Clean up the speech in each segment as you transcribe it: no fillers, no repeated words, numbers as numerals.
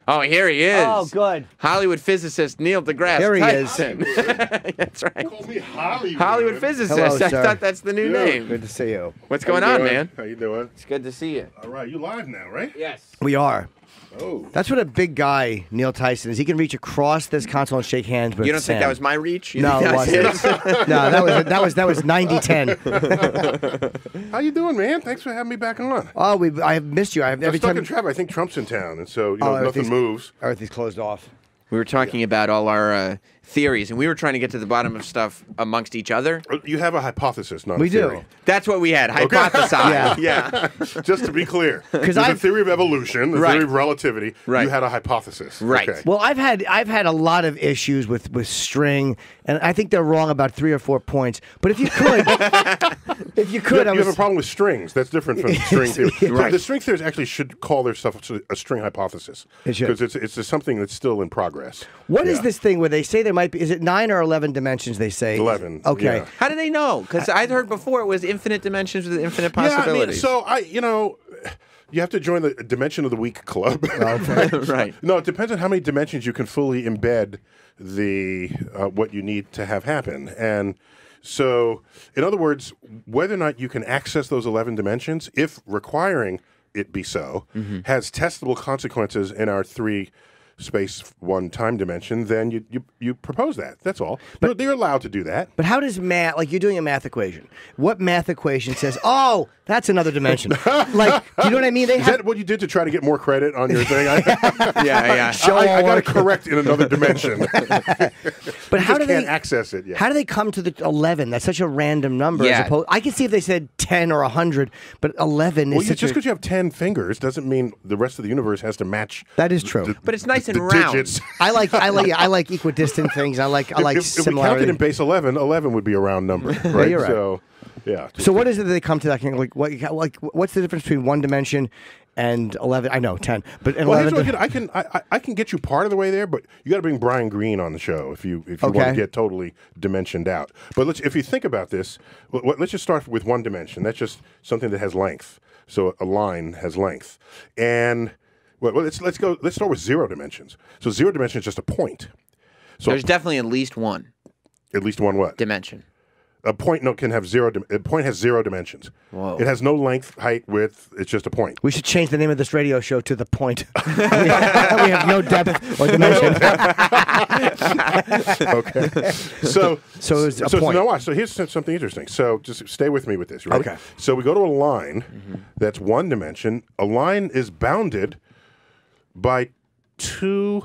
Oh, here he is. Oh, good. Hollywood physicist Neil deGrasse Here he Tyson. That's right. Call me Hollywood. Hollywood physicist. Hello, I sir. thought that's the new name. Good to see you. What's going on, man? How you doing? It's good to see you. All right, you live now, right? Yes. We are. Oh. That's what a big guy Neil Tyson is. He can reach across this console and shake hands with You don't Sam. think that was my reach? You No, think it that's wasn't. his? No, that was 90-10. How you doing, man? Thanks for having me back on. Oh, I have missed you. I have I'm every stuck time. in traffic. I think Trump's in town, and so nothing everything's- moves. Everything's closed off. We were talking about all our theories, and we were trying to get to the bottom of stuff amongst each other. You have a hypothesis, not We a theory. do. That's what we had. Hypothesized. Yeah. Just to be clear, there's I've- a theory of evolution, a Right. theory of relativity. Right. You had a hypothesis. Right. Okay. Well, I've had a lot of issues with string, and I think they're wrong about 3 or 4 points. But if you could, You have a problem with strings. That's different from string theory. Right. The string theories actually should call their stuff a string hypothesis. It should. Because it's just something that's still in progress. What is Yeah. this thing where they say there might be? Is it 9 or 11 dimensions? They say 11, Okay. yeah. How do they know? Because I'd heard before it was infinite dimensions with infinite possibilities. Yeah, I mean, you have to join the Dimension of the Week club. Right. No, it depends on how many dimensions you can fully embed the what you need to have happen. And so, in other words, whether or not you can access those 11 dimensions, if requiring it be so, has testable consequences in our 3 space 1 time dimension, then you propose that. That's all. But they're allowed to do that. But how does math, like you're doing a math equation, what math equation says, oh, that's another dimension? Like, do you know what I mean? They Is that what you did to try to get more credit on your thing? Yeah. I got to correct in another dimension. But how do can't they access it yet? How do they come to the 11? That's such a random number. Yeah. As opposed, I could see if they said 10 or 100, but 11 is Well, such just a... because you have 10 fingers doesn't mean the rest of the universe has to match. That is true. But it's nice and the round. digits. I like equidistant things. I like If we similarity. counted in base 11, 11 would be a round number, right? you're right. So, yeah. So what is it that they come to that? What's the difference between 1 dimension and 11? I know 10, but Well, 11. here's what I can get you part of the way there, but you got to bring Brian Greene on the show if you want Okay. to get totally dimensioned out. But if you think about this, let's just start with 1 dimension. That's just something that has length. So a line has length, and let's start with 0 dimensions. So 0 dimension is just a point. So There's definitely at least one at least one what? dimension. A point can have 0. A point has 0 dimensions. Whoa. It has no length, height, width. It's just a point. We should change the name of this radio show to The Point. we have no depth or dimension. Okay. So it's a point. now watch. So here's something interesting. So just stay with me with this, right? Okay. So we go to a line that's 1 dimension. A line is bounded by 2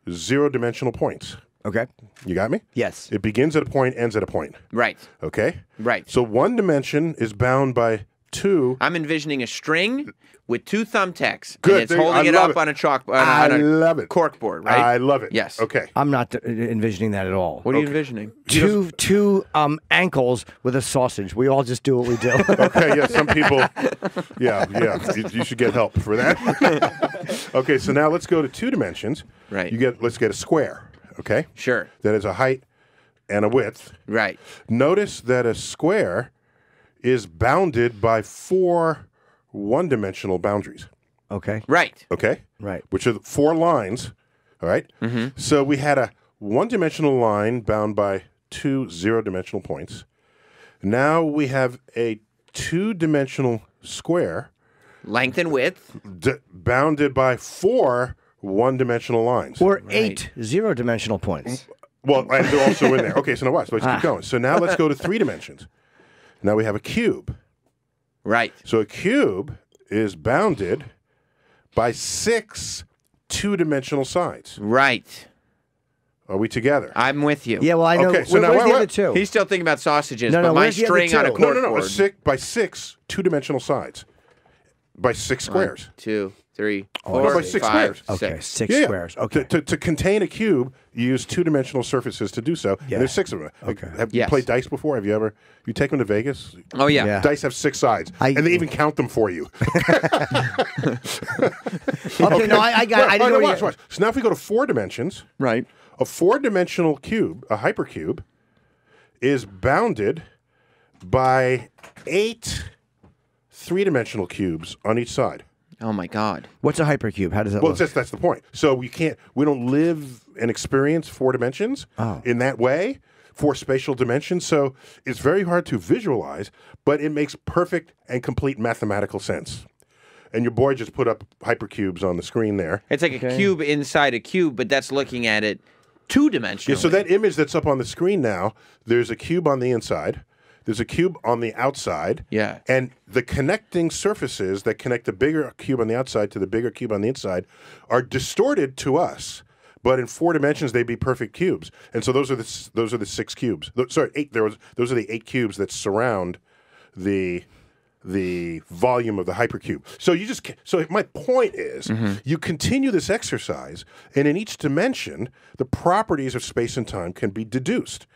0-dimensional points. Okay. You got me? Yes. It begins at a point, ends at a point. Right. Okay? Right. So 1 dimension is bound by 2. I'm envisioning a string with 2 thumbtacks. Good. And it's holding I it love up it. on a chalk. I love it. Cork board, right? I love it. Yes. Okay. I'm not envisioning that at all. What are you envisioning? Two ankles with a sausage. We all just do what we do. Okay, yeah, some people, yeah, you should get help for that. Okay, so now let's go to 2 dimensions. Right. Let's get a square, okay? Sure. That is a height and a width. Right. Notice that a square is bounded by 4 1-dimensional boundaries, Okay. Right. okay? Right. Which are 4 lines, all right? So we had a 1-dimensional line bound by 2 0-dimensional points. Now we have a 2-dimensional square Length and width. bounded by 4 1-dimensional lines. Or 8 0-dimensional points. Well, and they're also in there. Okay, so now watch. Let's keep going. So now let's go to 3 dimensions. Now we have a cube. Right. So a cube is bounded by 6 2-dimensional sides. Right. Are we together? I'm with you. Yeah, well, I know. Okay, so now where's the what- other 2? He's still thinking about sausages, No, but no, my where's the other string on a 2? cork No, board. by 6 2-dimensional sides. By 6 squares. 2, 3, Oh, 4, by 6 5, squares. Okay, 6. 6 Yeah. squares. Okay. To contain a cube, you use 2-dimensional surfaces to do so. Yeah. And there's 6 of them. Okay. Have you Yes. played dice before? Have you taken them to Vegas? Oh, yeah. Yeah. Dice have 6 sides, and they even count them for you. Okay, no, I got. I didn't know. Watch. So now if we go to 4 dimensions, Right. a 4-dimensional cube, a hypercube, is bounded by 8 3-dimensional cubes on each side. Oh my God. What's a hypercube? How does that Well, look? that's the point. So we don't live and experience 4 dimensions in that way, 4 spatial dimensions. So it's very hard to visualize, but it makes perfect and complete mathematical sense. And your boy just put up hypercubes on the screen there. It's like a cube inside a cube, but that's looking at it two-dimensionally. Yeah, so that image that's up on the screen now, there's a cube on the inside. There's a cube on the outside. Yeah. And the connecting surfaces that connect the bigger cube on the outside to the bigger cube on the inside are distorted to us. But in 4 dimensions, they'd be perfect cubes. And so those are the 6 cubes. Sorry, 8. Those are the 8 cubes that surround the volume of the hypercube. So my point is, you continue this exercise, and in each dimension, the properties of space and time can be deduced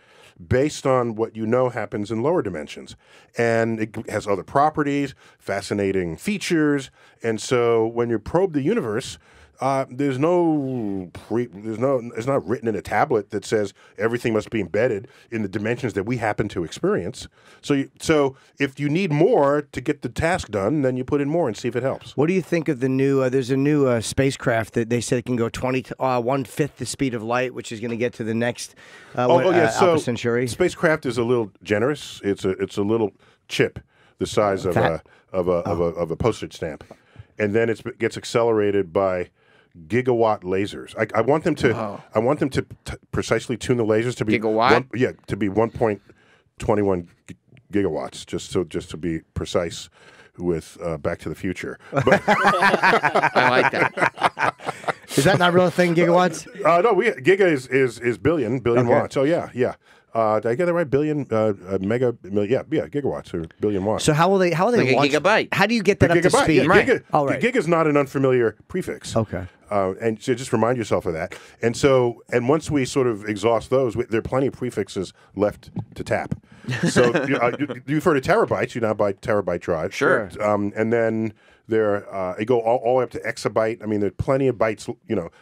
based on what you know happens in lower dimensions. And it has other properties, fascinating features. And so when you probe the universe, it's not written in a tablet that says everything must be embedded in the dimensions that we happen to experience. So if you need more to get the task done, then you put in more and see if it helps. What do you think of the new? There's a new spacecraft that they said it can go 1/5 the speed of light, which is going to get to the next Alpha Centauri. Spacecraft is a little generous. It's a little chip the size of a postage stamp, and then it gets accelerated by gigawatt lasers. I want them to precisely tune the lasers to be gigawatt. To be 1.21 gigawatts. Just to be precise with Back to the Future. But I like that. Is that not real thing? Gigawatts? no, giga is billion Okay. watts. Oh yeah. Did I get that right? Billion, gigawatts or billion watts. So how are they Like a launch? gigabyte. How do you get that up to gigabyte, speed? yeah, Right. Gig is not an unfamiliar prefix. Okay. And so just remind yourself of that. And once we sort of exhaust those, there are plenty of prefixes left to tap. So you refer to terabytes. You now buy terabyte drives. Sure. And then they go all the way up to exabyte. I mean, there's plenty of bytes.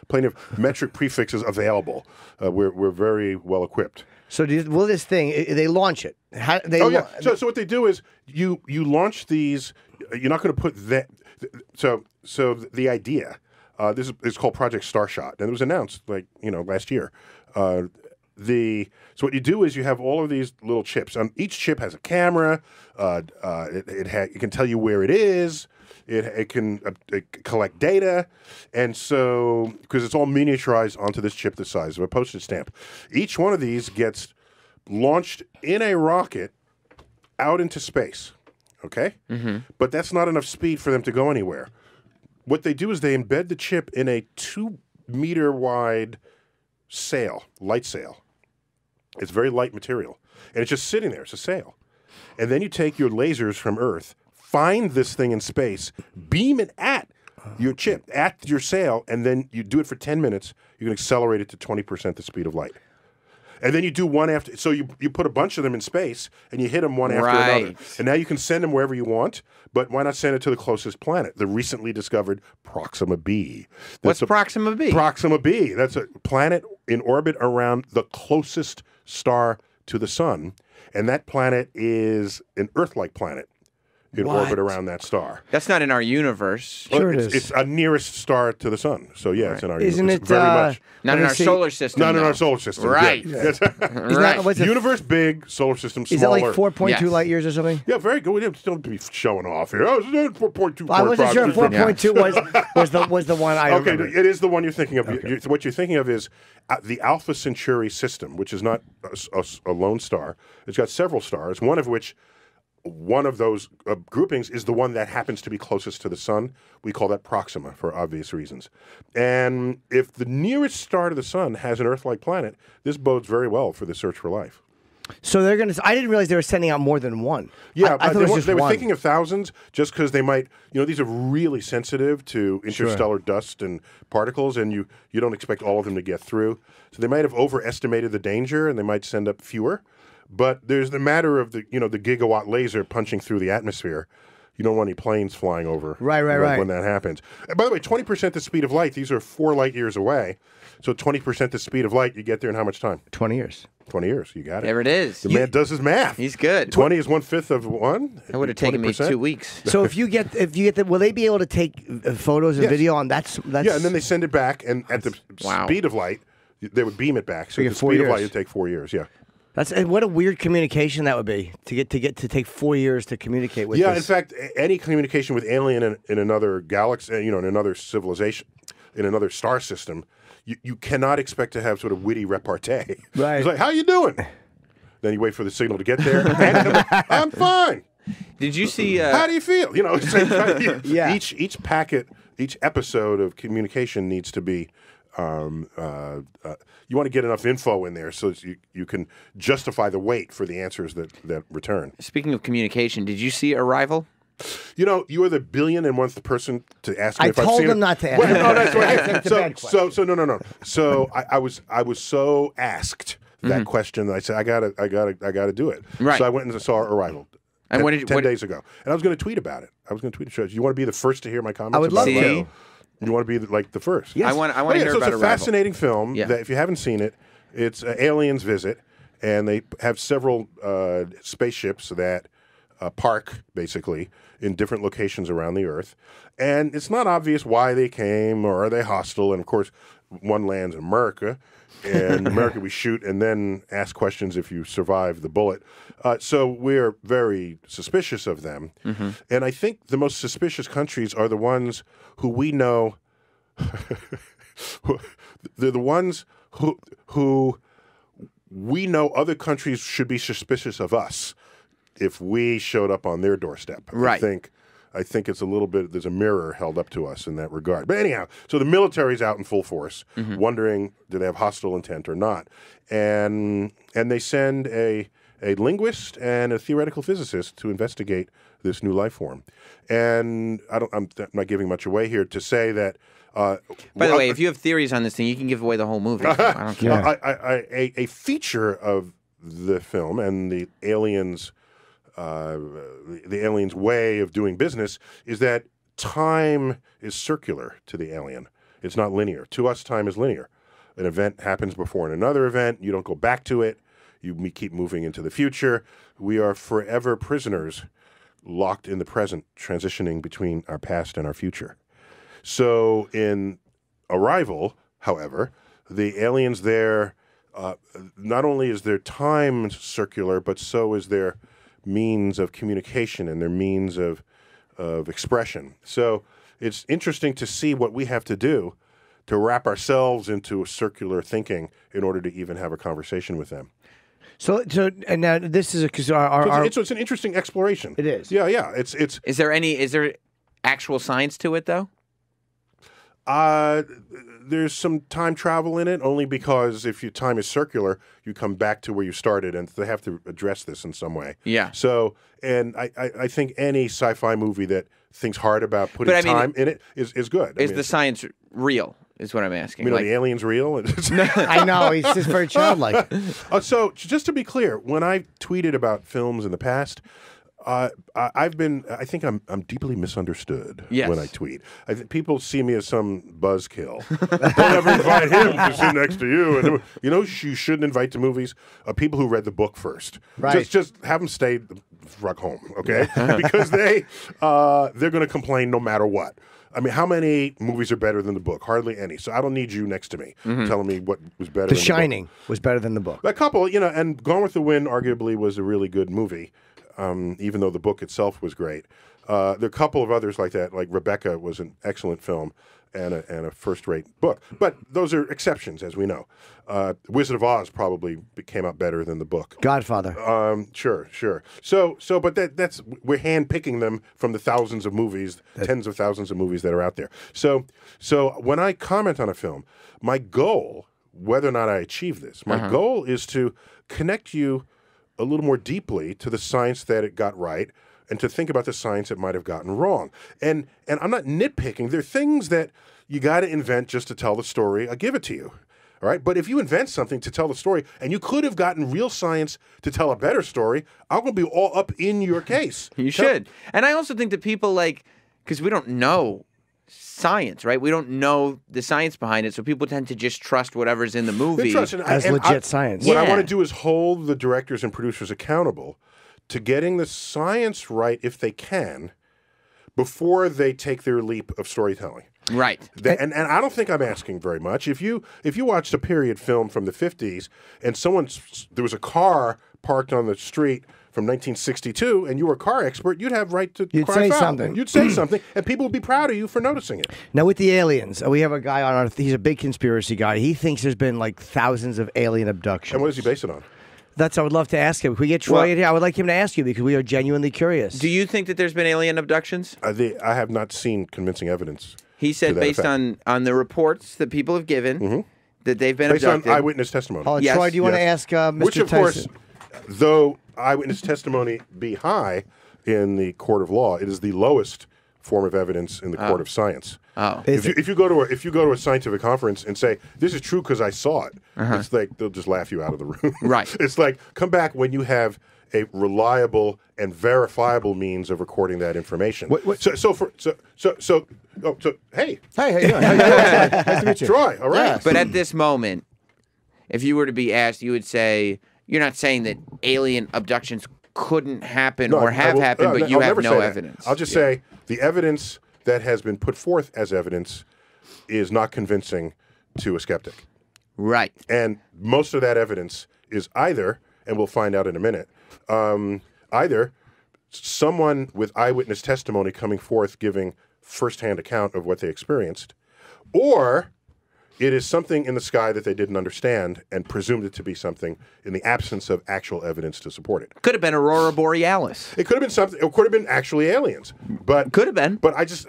Plenty of metric prefixes available. We're very well equipped. So will this thing? They launch it. So what they do is you launch these. You're not going to put that. So the idea. This is called Project Starshot, and it was announced last year. So what you do is you have all of these little chips. Each chip has a camera. It can tell you where it is. It can collect data, and so because it's all miniaturized onto this chip the size of a postage stamp. Each one of these gets launched in a rocket out into space. Okay, but that's not enough speed for them to go anywhere. What they do is they embed the chip in a 2-meter wide light sail. It's very light material, and it's just sitting there. It's a sail, and then you take your lasers from Earth. Find this thing in space, beam it at your chip, at your sail, and then you do it for 10 minutes. You can accelerate it to 20% the speed of light. And then you do one after. So you put a bunch of them in space, and you hit them one after another. And now you can send them wherever you want, but why not send it to the closest planet, the recently discovered Proxima b? What's Proxima b? Proxima b. That's a planet in orbit around the closest star to the sun. And that planet is an Earth-like planet. In orbit around that star. That's not in our universe. Sure it is. It's a nearest star to the sun. So yeah, it's in our Isn't universe. it Very much. Not in our solar system. Not in though. our solar system. Right. Yeah. Right. What's it? Universe big, solar system smaller. Is that like 4.2 Yes. light years or something? Yeah, very good. We don't be showing off here. Oh, it's 4.2. I wasn't sure if 4.2 was the one I Okay, remembered. it is the one you're thinking of. What you're thinking of is the Alpha Centauri system, which is not a lone star. It's got several stars, one of those groupings is the one that happens to be closest to the sun. We call that Proxima for obvious reasons. And if the nearest star to the sun has an Earth-like planet, this bodes very well for the search for life. So they're going to. I didn't realize they were sending out more than one. Yeah, I thought it was just they were one. thinking of thousands just because they might, these are really sensitive to interstellar dust and particles, and you don't expect all of them to get through. So they might have overestimated the danger, and they might send up fewer. But there's the matter of the gigawatt laser punching through the atmosphere. You don't want any planes flying over Right. when that happens. And by the way, 20% the speed of light. These are 4 light years away. So 20% the speed of light, you get there in how much time? 20 years. 20 years. You got it. There it is. The man does his math. He's good. 20 is 1/5 of one. That would have taken me 2 weeks. So if you get will they be able to take photos and video on that's yeah, and then they send it back, and at the speed of light, they would beam it back. So at the speed of light, it'd take 4 years. Yeah. And what a weird communication that would be to take 4 years to communicate with. Yeah, in fact, any communication with alien in another galaxy, in another civilization, in another star system, you cannot expect to have sort of witty repartee. Right. It's like, how you doing? Then you wait for the signal to get there. And I'm fine. Did you see? How do you feel? Yeah. Each packet, each episode of communication needs to be. You want to get enough info in there so you can justify the wait for the answers that return. Speaking of communication, did you see Arrival? You are the 1,000,000,000th person to ask me if I've seen it. I told him not to ask. Well, no, that's right. That's a bad question. So no. So I was so asked that question that I said I gotta do it. Right. So I went and saw Arrival. And 10 days ago, and I was going to tweet about it. I was going to tweet. Do you want to be the first to hear my comments? I would love about to. Arrival? You want to be like the first? Yes. I want to hear so about it's a fascinating film. Yeah. That if you haven't seen it, it's aliens visit, and they have several spaceships that park basically in different locations around the Earth, and it's not obvious why they came or are they hostile. And of course, one lands in America, and America we shoot and then ask questions if you survive the bullet. So we're very suspicious of them, and I think the most suspicious countries are the ones who we know. They're the ones who we know other countries should be suspicious of us if we showed up on their doorstep. Right. I think it's a little bit, there's a mirror held up to us in that regard. But anyhow, so the military's out in full force, wondering do they have hostile intent or not. And they send a linguist and a theoretical physicist to investigate this new life form. And I'm not giving much away here to say that. By the way, if you have theories on this thing, you can give away the whole movie. I don't care. A feature of the film and the aliens' way of doing business is that time is circular to the alien. It's not linear. To us, time is linear. An event happens before another event. You don't go back to it. You keep moving into the future. We are forever prisoners, locked in the present, transitioning between our past and our future. So in Arrival, however, the aliens there, not only is their time circular, but so is their means of communication and their means of expression. So it's interesting to see what we have to do to wrap ourselves into a circular thinking in order to even have a conversation with them. So and now this is because it's an interesting exploration. It is. Yeah. It's. Is there actual science to it though? There's some time travel in it, only because if your time is circular, you come back to where you started, and they have to address this in some way. Yeah. So, and I think any sci-fi movie that thinks hard about putting time in it is good. Is the science real? Is what I'm asking. You know, the alien's real? I know, he's just very childlike. So, just to be clear, when I tweeted about films in the past, I think I'm deeply misunderstood when I tweet. I think people see me as some buzzkill. Don't ever invite him to sit next to you. And you shouldn't invite to movies people who read the book first. Right. Just have them stay the fuck home, okay? Because they're going to complain no matter what. I mean, how many movies are better than the book? Hardly any. So I don't need you next to me telling me what was better. The Shining was better than the book. A couple, and Gone with the Wind arguably was a really good movie. Even though the book itself was great. There are a couple of others like that, like Rebecca was an excellent film and a first-rate book. But those are exceptions, as we know. Wizard of Oz probably came out better than the book. Godfather. Sure. So, but that's we're hand-picking them from the thousands of movies, tens of thousands of movies that are out there. So when I comment on a film, my goal, whether or not I achieve this, my goal is to connect you a little more deeply to the science that it got right and to think about the science it might have gotten wrong. And I'm not nitpicking. There are things that you got to invent just to tell the story. I give it to you. All right? But if you invent something to tell the story and you could have gotten real science to tell a better story, I'm going to be all up in your case. You should. And I also think that people because we don't know science, right? We don't know the science behind it, so people tend to just trust whatever's in the movie as legit science. What I want to do is hold the directors and producers accountable to getting the science right, if they can, before they take their leap of storytelling. Right. And I don't think I'm asking very much. If you watched a period film from the 50s and there was a car parked on the street from 1962 and you were a car expert, you'd have right to cry foul. Something. You'd say something, and people would be proud of you for noticing it. Now, with the aliens, we have a guy on our, he's a big conspiracy guy. He thinks there's been like thousands of alien abductions. And what does he base it on? I would love to ask him. If we get Troy in here, I would like him to ask you because we are genuinely curious. Do you think that there's been alien abductions? I have not seen convincing evidence. He said based on the reports that people have given that they've been abducted. Based on eyewitness testimony. Yes. Troy, do you want to ask Mr. Which, of Tyson? course, though eyewitness testimony be high in the court of law, it is the lowest form of evidence in the court of science. Oh. If you go to a scientific conference and say this is true because I saw it, it's like they'll just laugh you out of the room. Right. It's like come back when you have a reliable and verifiable means of recording that information. Hey, how you doing? Nice to meet you. Troy. All right. Yes. But at this moment, if you were to be asked, you would say you're not saying that alien abductions couldn't happen or have happened, but you have no evidence. I'll just say the evidence that has been put forth as evidence is not convincing to a skeptic. Right. And most of that evidence is either, and we'll find out in a minute, either someone with eyewitness testimony coming forth giving firsthand account of what they experienced, or it is something in the sky that they didn't understand and presumed it to be something in the absence of actual evidence to support it. Could have been Aurora Borealis. It could have been something. It could have been actually aliens. But could have been. But I just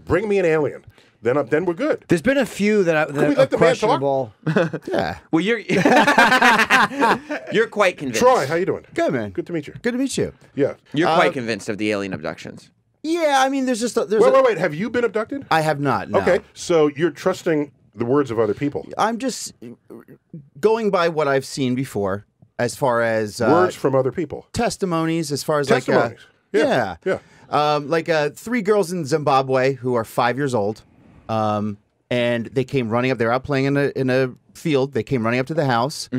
bring me an alien. Then we're good. There's been a few that are questionable. Yeah. Well, you're quite convinced. Troy, how you doing? Good, man. Good to meet you. Good to meet you. Yeah. You're quite convinced of the alien abductions. Yeah, I mean, there's just wait. Have you been abducted? I have not. No. Okay, so you're trusting the words of other people. I'm just going by what I've seen before, as far as words from other people, testimonies, as far as testimonies. Like, yeah. 3 girls in Zimbabwe who are 5 years old, and they came running up. They're out playing in a field. They came running up to the house.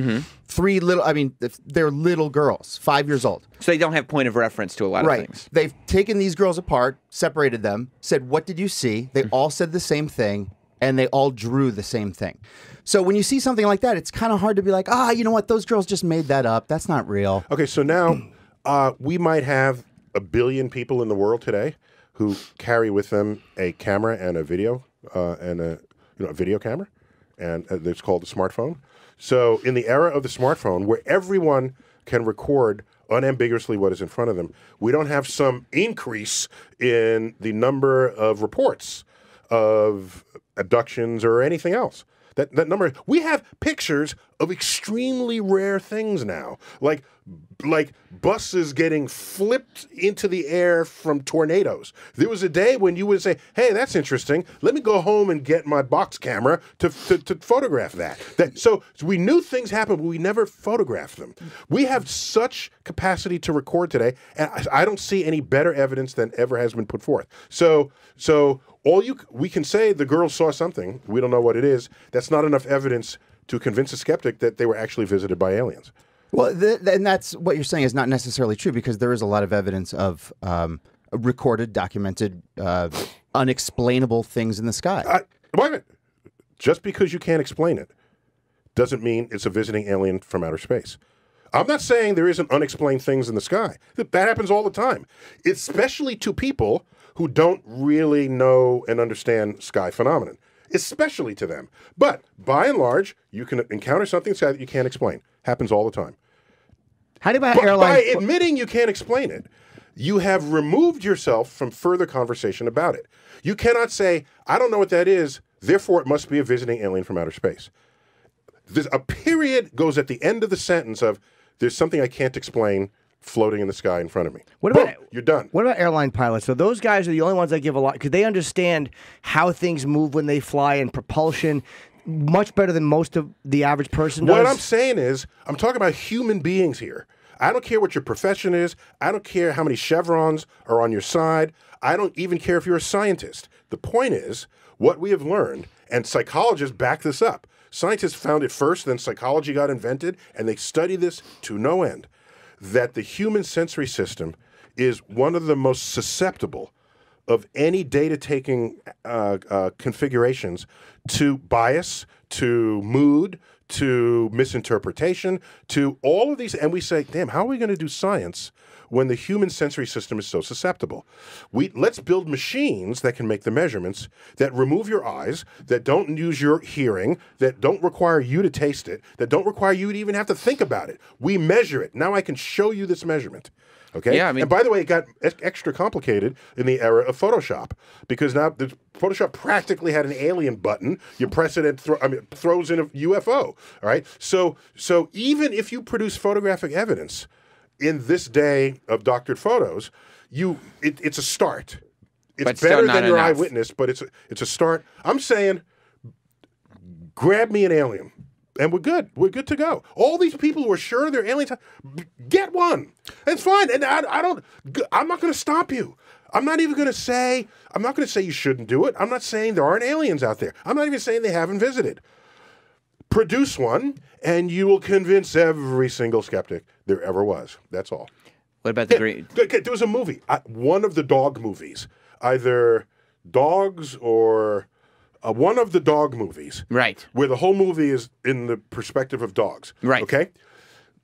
3 little, I mean, they're little girls, 5 years old. So they don't have point of reference to a lot of things. They've taken these girls apart, separated them, said, "What did you see?" They all said the same thing, and they all drew the same thing. So when you see something like that, it's kind of hard to be like, you know what? Those girls just made that up. That's not real. Okay, so now we might have 1 billion people in the world today who carry with them a camera and a video and a video camera, and it's called a smartphone. So in the era of the smartphone, where everyone can record unambiguously what is in front of them, we don't have some increase in the number of reports of abductions or anything else. That number, we have pictures of extremely rare things now, like buses getting flipped into the air from tornadoes. There was a day when you would say, "Hey, that's interesting. Let me go home and get my box camera to photograph that." So we knew things happened, but we never photographed them. We have such capacity to record today, and I don't see any better evidence than ever has been put forth. So we can say the girls saw something. We don't know what it is. That's not enough evidence to convince a skeptic that they were actually visited by aliens. Well, and that's what you're saying is not necessarily true, because there is a lot of evidence of recorded, documented, unexplainable things in the sky. Wait a minute. Just because you can't explain it doesn't mean it's a visiting alien from outer space. I'm not saying there isn't unexplained things in the sky. That happens all the time, especially to people who don't really know and understand sky phenomenon, especially to them. But by and large, you can encounter something in the sky that you can't explain. Happens all the time. How do you about airlines? By admitting you can't explain it, you have removed yourself from further conversation about it. You cannot say, "I don't know what that is, therefore it must be a visiting alien from outer space." There's a period goes at the end of the sentence of, "There's something I can't explain floating in the sky in front of me." Boom, you're done. What about airline pilots? So those guys are the only ones that give a lot, because they understand how things move when they fly and propulsion much better than most of the average person does. What I'm saying is, I'm talking about human beings here. I don't care what your profession is. I don't care how many chevrons are on your side. I don't even care if you're a scientist. The point is, what we have learned, and psychologists back this up. Scientists found it first, then psychology got invented, and they study this to no end, that the human sensory system is one of the most susceptible of any data-taking configurations to bias, to mood, to misinterpretation, to all of these. And we say, damn, how are we going to do science when the human sensory system is so susceptible? Let's build machines that can make the measurements, that remove your eyes, that don't use your hearing, that don't require you to taste it, that don't require you to even have to think about it. We measure it. Now I can show you this measurement. Okay. Yeah, I mean, and by the way, it got extra complicated in the era of Photoshop, because now Photoshop practically had an alien button. You press it and throws in a UFO. All right. So even if you produce photographic evidence in this day of doctored photos, it's a start. It's better than your eyewitness, but it's a start. I'm saying, grab me an alien. And we're good. We're good to go. All these people who are sure they're aliens, get one. It's fine. And I'm not going to stop you. I'm not going to say you shouldn't do it. I'm not saying there aren't aliens out there. I'm not even saying they haven't visited. Produce one, and you will convince every single skeptic there ever was. That's all. What about the green? There was a movie, one of the dog movies, either Dogs or... one of the dog movies. Right. Where the whole movie is in the perspective of dogs. Right. Okay?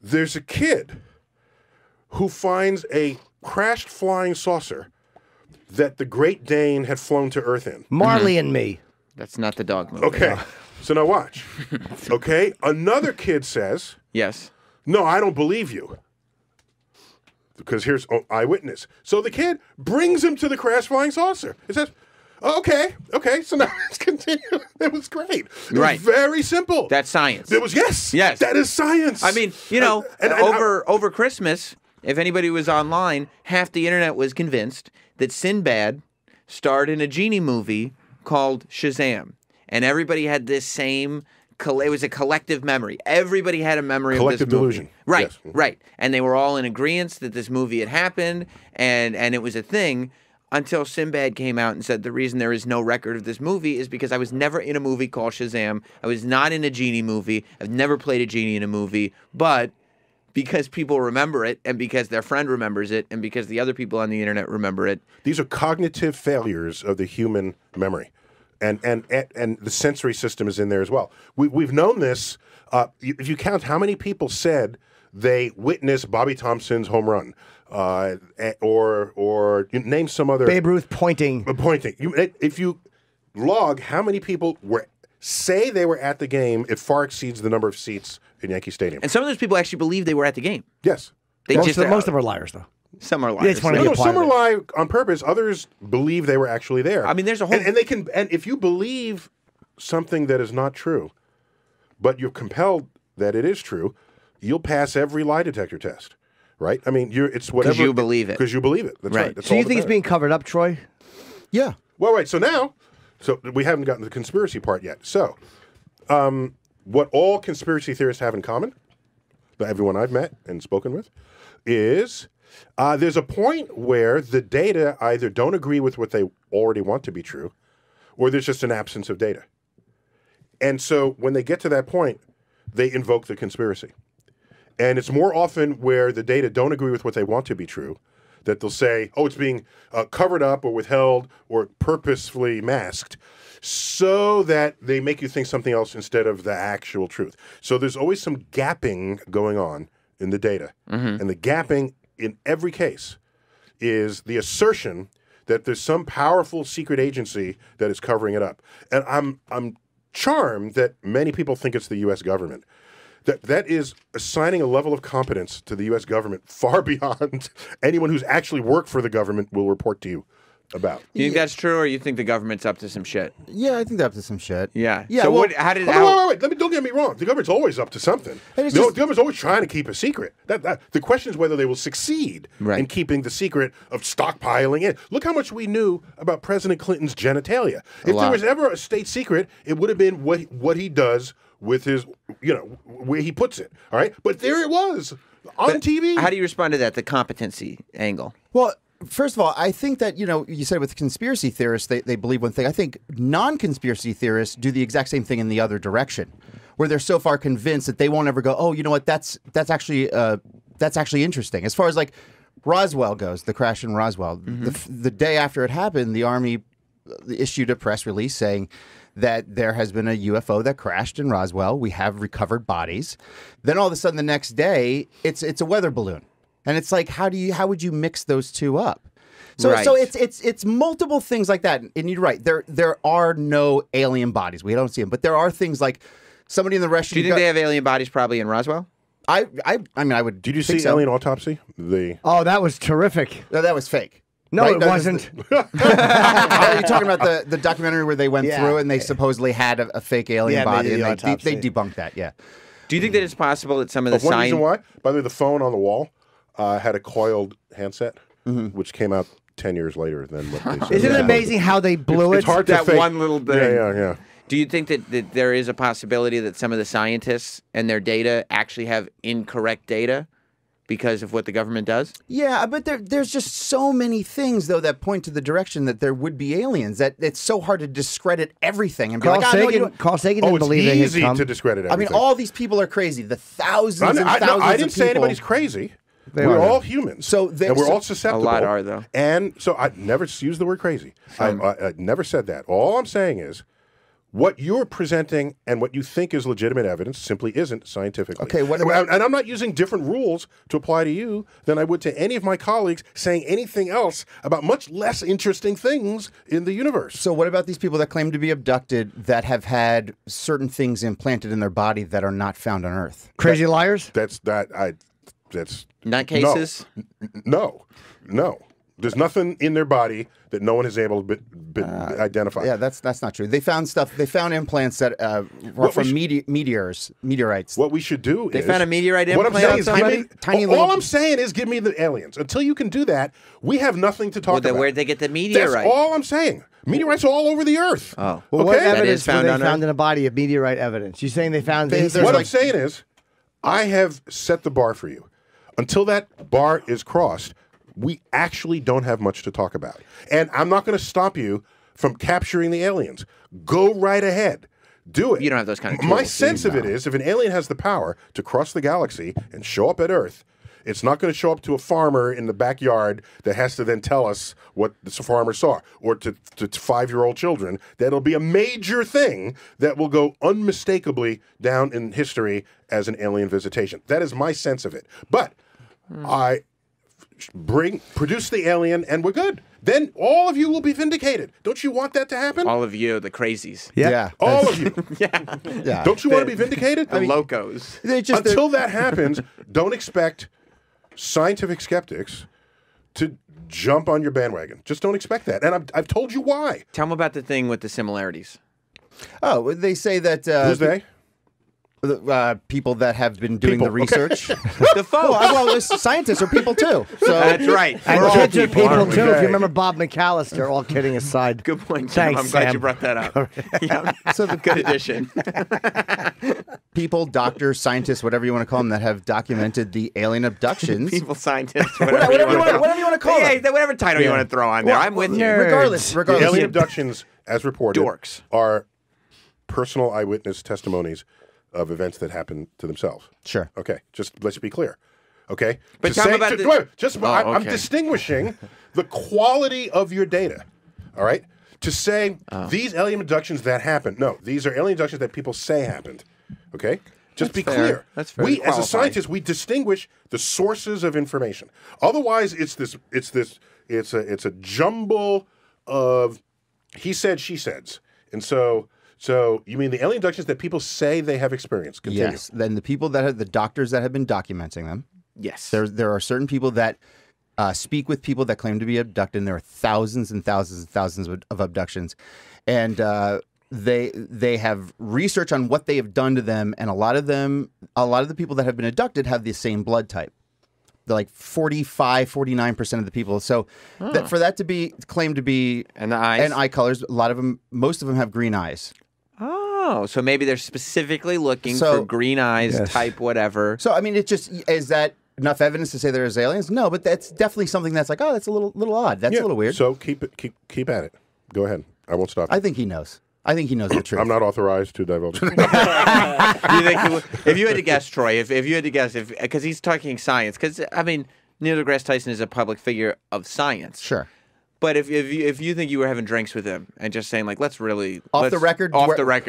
There's a kid who finds a crashed flying saucer that the Great Dane had flown to Earth in. Marley and Me. That's not the dog movie. Okay. So now watch. Okay? Another kid says, Yes. no, I don't believe you. Because here's eyewitness. So the kid brings him to the crashed flying saucer. It says... Okay, so now let's continue. It was great. It was very simple. That's science. It was, yes. That is science. I mean, over Christmas, if anybody was online, half the internet was convinced that Sinbad starred in a genie movie called Shazam. And everybody had this same... It was a collective memory. Everybody had a memory of this movie. Collective delusion. Right, Yes. right. And they were all in agreement that this movie had happened, and it was a thing... Until Sinbad came out and said the reason there is no record of this movie is because I was never in a movie called Shazam. I was not in a genie movie. I've never played a genie in a movie. But because people remember it, and because their friend remembers it, and because the other people on the internet remember it. These are cognitive failures of the human memory. And the sensory system is in there as well. We've known this. If you count how many people said they witnessed Bobby Thompson's home run, or name some other... Babe Ruth pointing. If you log how many people say they were at the game, it far exceeds the number of seats in Yankee Stadium. And some of those people actually believe they were at the game. Yes. Most of them are liars, though. Some are liars. Some are lie on purpose. Others believe they were actually there. I mean, there's a whole... And if you believe something that is not true, but you're compelled that it is true, you'll pass every lie detector test. Right? I mean, it's whatever. Because you believe it. Because you believe it. That's right. That's so you think it's being covered up, Troy? Yeah. Well, right. So we haven't gotten to the conspiracy part yet. So, what all conspiracy theorists have in common, everyone I've met and spoken with, is there's a point where the data either don't agree with what they already want to be true, or there's just an absence of data. And so when they get to that point, they invoke the conspiracy. And it's more often where the data don't agree with what they want to be true, that they'll say, oh, it's being covered up or withheld or purposefully masked, so that they make you think something else instead of the actual truth. So there's always some gapping going on in the data. Mm-hmm. And the gapping in every case is the assertion that there's some powerful secret agency that is covering it up. And I'm charmed that many people think it's the U.S. government. That is assigning a level of competence to the U.S. government far beyond anyone who's actually worked for the government will report to you about. Do you think that's true, or you think the government's up to some shit? Yeah, I think they're up to some shit. Yeah. Yeah. So well, wait. Don't get me wrong. The government's always up to something. The government's always trying to keep a secret. The question is whether they will succeed in keeping the secret of stockpiling it. Look how much we knew about President Clinton's genitalia. If there was ever a state secret, it would have been what he does with his, where he puts it. All right. But there it was on TV. How do you respond to that, the competency angle? Well, first of all, I think that, you said with conspiracy theorists, they believe one thing. I think non-conspiracy theorists do the exact same thing in the other direction, where they're so far convinced that they won't ever go, oh, you know what, that's actually interesting. As far as like Roswell goes, the crash in Roswell, the day after it happened, the Army issued a press release saying that there has been a UFO that crashed in Roswell. We have recovered bodies. Then all of a sudden the next day, it's a weather balloon. And it's like, how would you mix those two up? So it's multiple things like that. And you're right. There are no alien bodies. We don't see them, but there are things like somebody in the restaurant. Do you think they have alien bodies probably in Roswell? I mean, I would. Did you see Alien Autopsy? Oh, that was terrific. No, that was fake. No, right? it wasn't. Are you talking about the documentary where they went through and they supposedly had a fake alien body, and they debunked that? Yeah. Do you think that it's possible that some of the one reason why? By the way, the phone on the wall had a coiled handset, which came out 10 years later than what they said. Isn't it amazing how they blew it's hard to that fake. one little thing? Yeah. Do you think that there is a possibility that some of the scientists and their data actually have incorrect data because of what the government does? Yeah, but there's just so many things, though, that point to the direction that there would be aliens, that it's so hard to discredit everything and be Carl Sagan didn't believe it's it easy to discredit everything. I mean, all these people are crazy. The thousands and thousands I didn't of say people. anybody's crazy. We're all humans. And we're all susceptible. A lot are, though. And so I never used the word crazy. I never said that. All I'm saying is what you're presenting and what you think is legitimate evidence simply isn't scientifically. Okay, and I'm not using different rules to apply to you than I would to any of my colleagues saying anything else about much less interesting things in the universe. So what about these people that claim to be abducted that have had certain things implanted in their body that are not found on Earth? Crazy liars? That's Nutcases? No. There's nothing in their body that no one is able to identify. Yeah, that's not true. They found stuff. They found implants that were from meteorites. What we should do They found a meteorite implant what I'm on saying somebody? All I'm saying is give me the aliens. Until you can do that, we have nothing to talk about. Where'd they get the meteorite? That's all I'm saying. Meteorites are all over the Earth. Oh. Well, what okay? evidence found were on they found Earth? in a body of meteorite evidence? You're saying they found... What I'm saying is, I have set the bar for you. Until that bar is crossed, we actually don't have much to talk about. And I'm not going to stop you from capturing the aliens. Go right ahead. Do it. You don't have those kind of tools. My sense of it is, if an alien has the power to cross the galaxy and show up at Earth, it's not going to show up to a farmer in the backyard that has to then tell us what the farmer saw, or to 5-year-old children. That'll be a major thing that will go unmistakably down in history as an alien visitation. That is my sense of it. But I produce the alien and we're good. Then all of you will be vindicated. Don't you want that to happen? All of you, the crazies. Yeah. All of you. Yeah. Don't you want to be vindicated? The locos. Until that happens, don't expect scientific skeptics to jump on your bandwagon. Just don't expect that. And I've told you why. Tell them about the thing with the similarities. Oh, they say that... Who's they? People that have been doing the research. The folks. Well, scientists are people too. So That's right. And We're all kids are people aren't we? too. If Okay. you remember Bob McAllister, all kidding aside. Good point, Sam. Thanks, I'm glad Sam. you brought that up. Yeah. So the Good addition. people, doctors, scientists, whatever you want to call them, that have documented the alien abductions. People, scientists, whatever you want to call Hey, them. whatever title you want to throw on there. I'm with you. Regardless. The alien abductions, as reported, Dorks. are personal eyewitness testimonies of events that happened to themselves. Sure. Okay, let's be clear. Okay, But tell me about I'm okay. distinguishing the quality of your data. All right, to say these alien abductions that happened. No, these are alien abductions that people say happened. Okay, just That's be fair. clear. That's fair. We, as a Qualify. scientist, we distinguish the sources of information. Otherwise, it's a jumble of he said, she said, and so. So you mean the alien abductions that people say they have experienced? Continue. Yes. Then the people that have the doctors that have been documenting them. Yes. There are certain people that speak with people that claim to be abducted. And there are thousands and thousands and thousands of abductions, and they have research on what they have done to them, and a lot of the people that have been abducted have the same blood type. They're like 49% of the people. So for that to be claimed to be and the eyes and eye colors, most of them have green eyes. Oh, so maybe they're specifically looking for green eyes, type whatever. So I mean, is that enough evidence to say there's aliens? No, but that's definitely something that's like, oh, that's a little odd. That's a little weird. So keep at it. Go ahead. I won't stop. I think he knows. I think he knows the truth. I'm not authorized to divulge. Do you think if you had to guess, Troy, if you had to guess, because he's talking science, because I mean, Neil deGrasse Tyson is a public figure of science. Sure. But if you think you were having drinks with him and just saying like, let's off the record,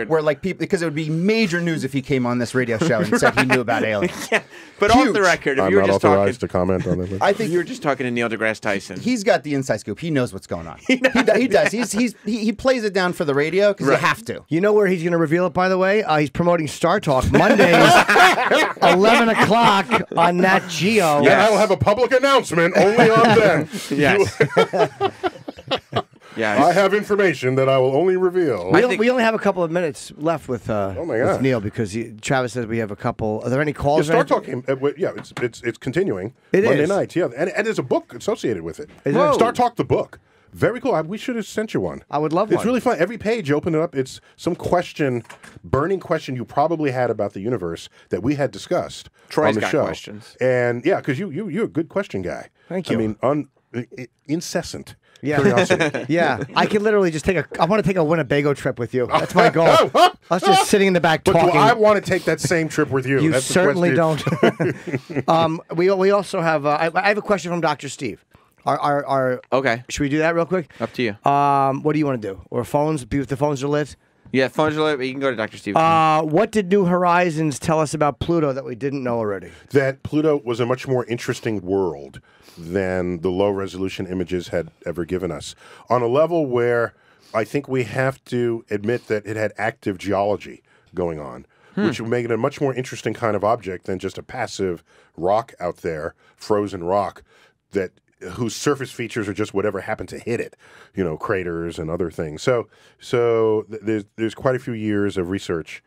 where like people, because it would be major news if he came on this radio show and said he knew about aliens. Yeah, but Huge. off the record, if I'm you were not just authorized talking, to comment on it. I think you were just talking to Neil deGrasse Tyson. He's got the inside scoop. He knows what's going on. He does. He plays it down for the radio because you have to. You know where he's going to reveal it, by the way? He's promoting Star Talk Mondays, 11 o'clock on Nat Geo. And I will have a public announcement only on then. Yes. Yes. I have information that I will only reveal. We only have a couple of minutes left with my God. with Neil because Travis says we have a couple. Are there any calls? Star Talk came. It's continuing. It Monday is. nights. Yeah, and there's a book associated with it. Is there? Star Talk the book. Very cool. We should have sent you one. I would love It's one. really fun. Every page, you open it up. It's some burning question you probably had about the universe that we had discussed Troy's on the got show. questions. And yeah, because you're a good question guy. Thank you. I mean, incessant. Yeah. Curiosity. Yeah, I could literally just I want to take a Winnebago trip with you. That's my goal. I was just sitting in the back But do talking. I want to take that same trip with you? You That's the certainly question. don't. We also have. I have a question from Dr. Steve. Okay. Should we do that real quick? Up to you. What do you want to do? Or phones? If the phones are lit. Yeah, phones are lit, but you can go to Dr. Steve. What did New Horizons tell us about Pluto that we didn't know already? That Pluto was a much more interesting world than the low-resolution images had ever given us, on a level where I think we have to admit that it had active geology going on, which would make it a much more interesting kind of object than just a passive rock out there, frozen rock, whose surface features are just whatever happened to hit it, craters and other things. So there's quite a few years of research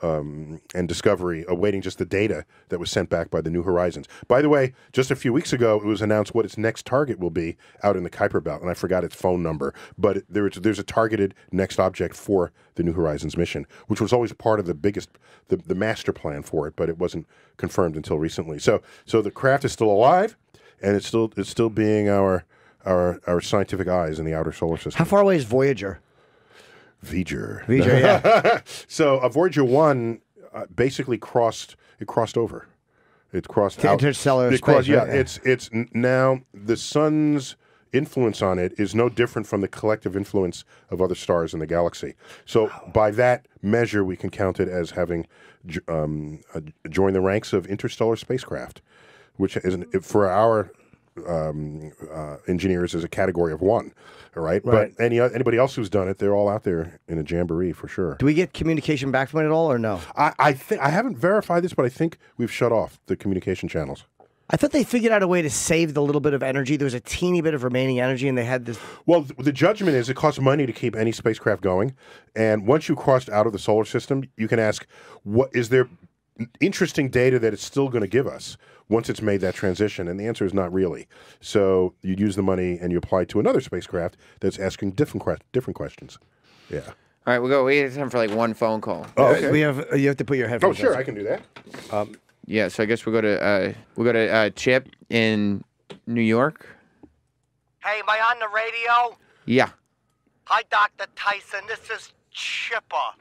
and discovery awaiting just the data that was sent back by the New Horizons. By the way, just a few weeks ago, it was announced what its next target will be out in the Kuiper Belt, and I forgot its phone number, but there's a targeted next object for the New Horizons mission, which was always part of the master plan for it, but it wasn't confirmed until recently. So the craft is still alive, and it's still being our scientific eyes in the outer solar system. How far away is Voyager? Voyager, yeah. So Voyager 1 basically crossed over. It crossed to out. interstellar space. Yeah, right? it's now the sun's influence on it is no different from the collective influence of other stars in the galaxy. So by that measure, we can count it as having joined the ranks of interstellar spacecraft, which is for our engineers is a category of 1. All right. But anybody else who's done it, they're all out there in a jamboree for sure. Do we get communication back from it at all, or no? I think I haven't verified this, but I think we've shut off the communication channels. I thought they figured out a way to save the little bit of energy. There was a teeny bit of remaining energy, and they had this. Well, the judgment is it costs money to keep any spacecraft going, and once you crossed out of the solar system, you can ask, what is there interesting data that it's still going to give us once it's made that transition? And the answer is not really. So you use the money and you apply it to another spacecraft that's asking different questions. Yeah. All right, we have time for like one phone call. Oh, okay. You have to put your headphones. Oh, sure, on. I can do that. Yeah, so I guess we'll go to Chip in New York. Hey, am I on the radio? Yeah. Hi, Dr. Tyson. This is Chipper.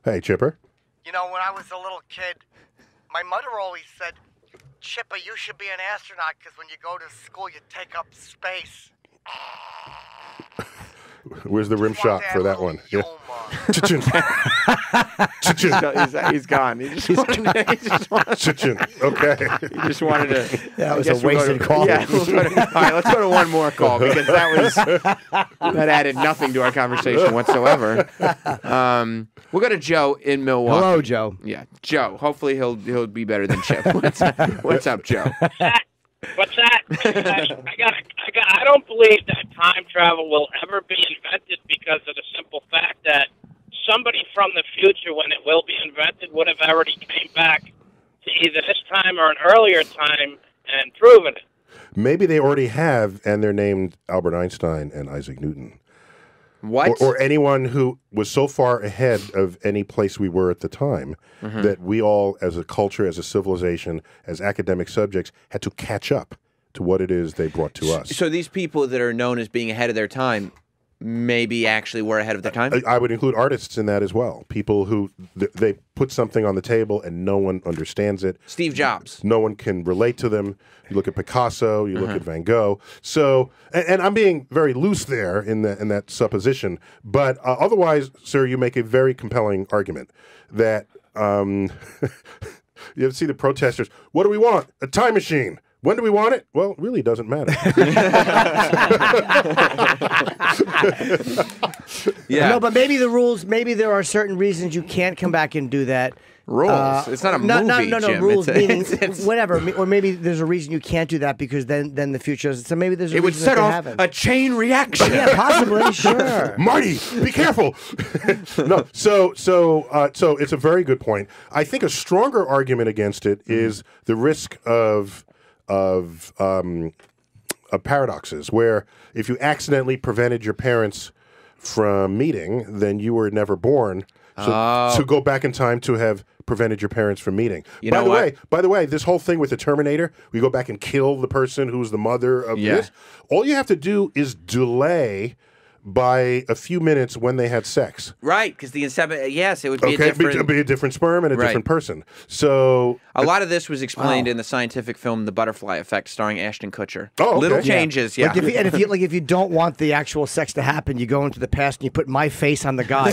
Hey, Chipper. You know, when I was a little kid, my mother always said, Chipper, you should be an astronaut because when you go to school, you take up space. Where's the rim shot for that one? Yeah. He's gone. He just wanted Okay. He just wanted to. That was a wasted call. Yeah. All right, let's go to one more call because that added nothing to our conversation whatsoever. We'll go to Joe in Milwaukee. Hello, Joe. Yeah, Joe. Hopefully he'll be better than Chip. What's up, Joe? What's that? I don't believe that time travel will ever be invented because of the simple fact that somebody from the future, when it will be invented, would have already came back to either this time or an earlier time and proven it. Maybe they already have, and they're named Albert Einstein and Isaac Newton. What? Or anyone who was so far ahead of any place we were at the time that we all, as a culture, as a civilization, as academic subjects, had to catch up to what it is they brought to us. So these people that are known as being ahead of their time maybe actually were ahead of their time? I would include artists in that as well. People who they put something on the table and no one understands it. Steve Jobs. No one can relate to them. You look at Picasso, you look at Van Gogh. So, and I'm being very loose there in that supposition. But otherwise, sir, you make a very compelling argument that you ever see the protesters. What do we want? A time machine. When do we want it? Well, it really doesn't matter. Yeah. No, but maybe the rules, maybe there are certain reasons you can't come back and do that. Rules. It's not a movie, No, Jim. rules meaning It's whatever. Or maybe there's a reason you can't do that because then the future. So maybe there's a it would reason set that off happen. a chain reaction. Yeah, possibly. Sure. Marty, be careful. No, so it's a very good point. I think a stronger argument against it is the risk of paradoxes, where if you accidentally prevented your parents from meeting, then you were never born. So go back in time to have prevented your parents from meeting. By the way, this whole thing with the Terminator, we go back and kill the person who's the mother of this. All you have to do is delay by a few minutes when they had sex. Right, because the insemination, yes, it would be a different... It'd be a different sperm and a different person. So... A lot of this was explained in the scientific film The Butterfly Effect, starring Ashton Kutcher. Oh, okay. Little changes, yeah. Like if you don't want the actual sex to happen, you go into the past and you put my face on the guy.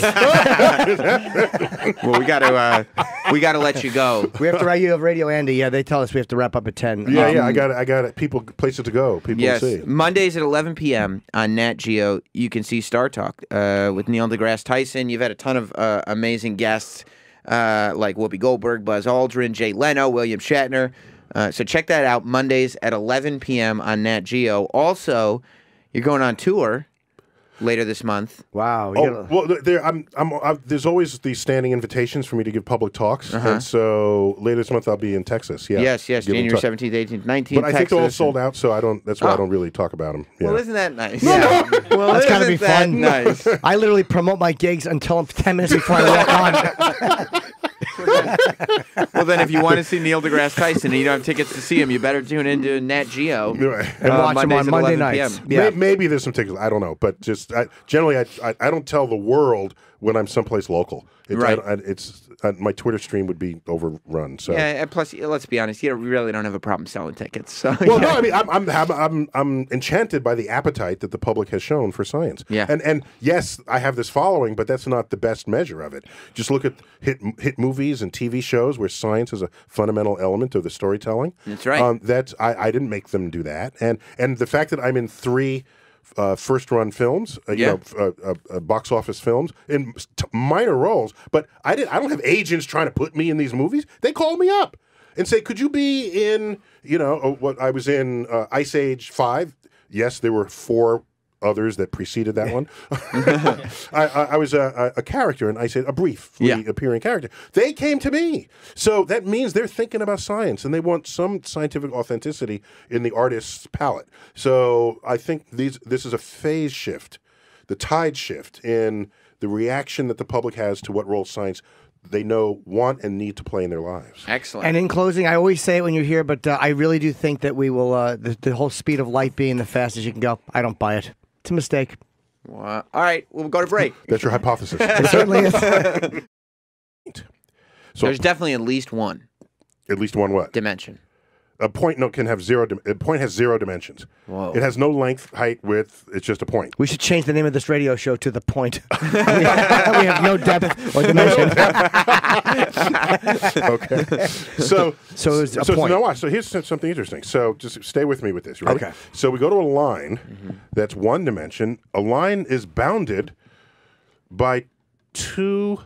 Well, we got to let you go. We have to write you of Radio Andy. Yeah, they tell us we have to wrap up at 10. Yeah, I got it. People, places to go. People to see. Mondays at 11 p.m. on Nat Geo, you can see Star Talk with Neil deGrasse Tyson. You've had a ton of amazing guests like Whoopi Goldberg, Buzz Aldrin, Jay Leno, William Shatner. So check that out, Mondays at 11 p.m. on Nat Geo. Also, you're going on tour later this month. Wow. There's always these standing invitations for me to give public talks, and so later this month I'll be in Texas. Yeah. Yes, January 17th, 18th, 19th. But I think they're all sold out, so I don't. That's why I don't really talk about them. Yeah. Well, isn't that nice? Yeah. Well, that's gotta be isn't that fun. Nice. I literally promote my gigs until 10 minutes before I walk on. Well, then, if you want to see Neil deGrasse Tyson and you don't have tickets to see him, you better tune into Nat Geo and watch him on Monday nights. Yeah. Maybe there's some tickets. I don't know, but just generally, I don't tell the world when I'm someplace local. My Twitter stream would be overrun. So yeah, and plus, let's be honest, you really don't have a problem selling tickets. So well, no, I mean, I'm enchanted by the appetite that the public has shown for science. Yeah, and yes, I have this following, but that's not the best measure of it. Just look at hit movies and TV shows where science is a fundamental element of the storytelling. That's right. I didn't make them do that, and the fact that I'm in 3 first-run films, box office films in minor roles, but I don't have agents trying to put me in these movies. They call me up and say, "Could you be in?" What I was in Ice Age 5. Yes, there were 4 others that preceded that one. I was a character in Ice Age, a briefly appearing character. They came to me. So that means they're thinking about science, and they want some scientific authenticity in the artist's palette. So I think this is a phase shift, the tide shift in the reaction that the public has to what role science they want and need to play in their lives. Excellent. And in closing, I always say it when you're here, but I really do think that we will, the whole speed of light being the fastest you can go, I don't buy it. It's a mistake. All right, we'll go to break. That's your hypothesis. It certainly is. So there's definitely at least one. At least one what? Dimension. A point can have 0. A point has 0 dimensions. Whoa. It has no length, height, width. It's just a point. We should change the name of this radio show to The Point. we have no depth or dimension. Okay. So it's a point. Now watch. So here's something interesting. So just stay with me with this. Right? Okay. So we go to a line that's 1 dimension. A line is bounded by 2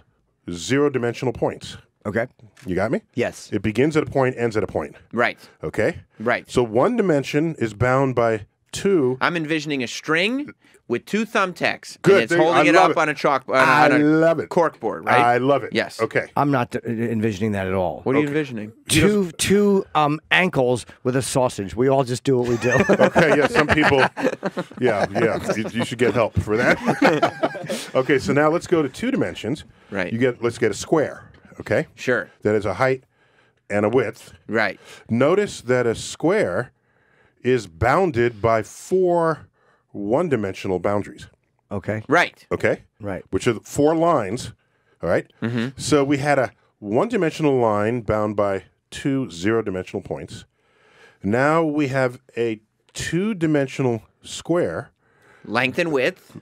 0-dimensional points. Okay. You got me? Yes. It begins at a point, ends at a point. Right. Okay? Right. So one dimension is bound by two. I'm envisioning a string with two thumbtacks. Good. And it's holding it up on a chalk I love it. corkboard, right? I love it. Yes. Okay. I'm not envisioning that at all. What are you envisioning? Two ankles with a sausage. We all just do what we do. Okay, yeah, some people, yeah. You should get help for that. Okay, so now let's go to 2 dimensions. Right. Let's get a square, okay? Sure. That is a height and a width. Right. Notice that a square is bounded by 4 one-dimensional boundaries. Okay. Right. Okay? Right. Which are 4 lines, all right? Mm-hmm. So we had a one-dimensional line bound by 2 zero-dimensional points. Now we have a 2-dimensional square Length and width.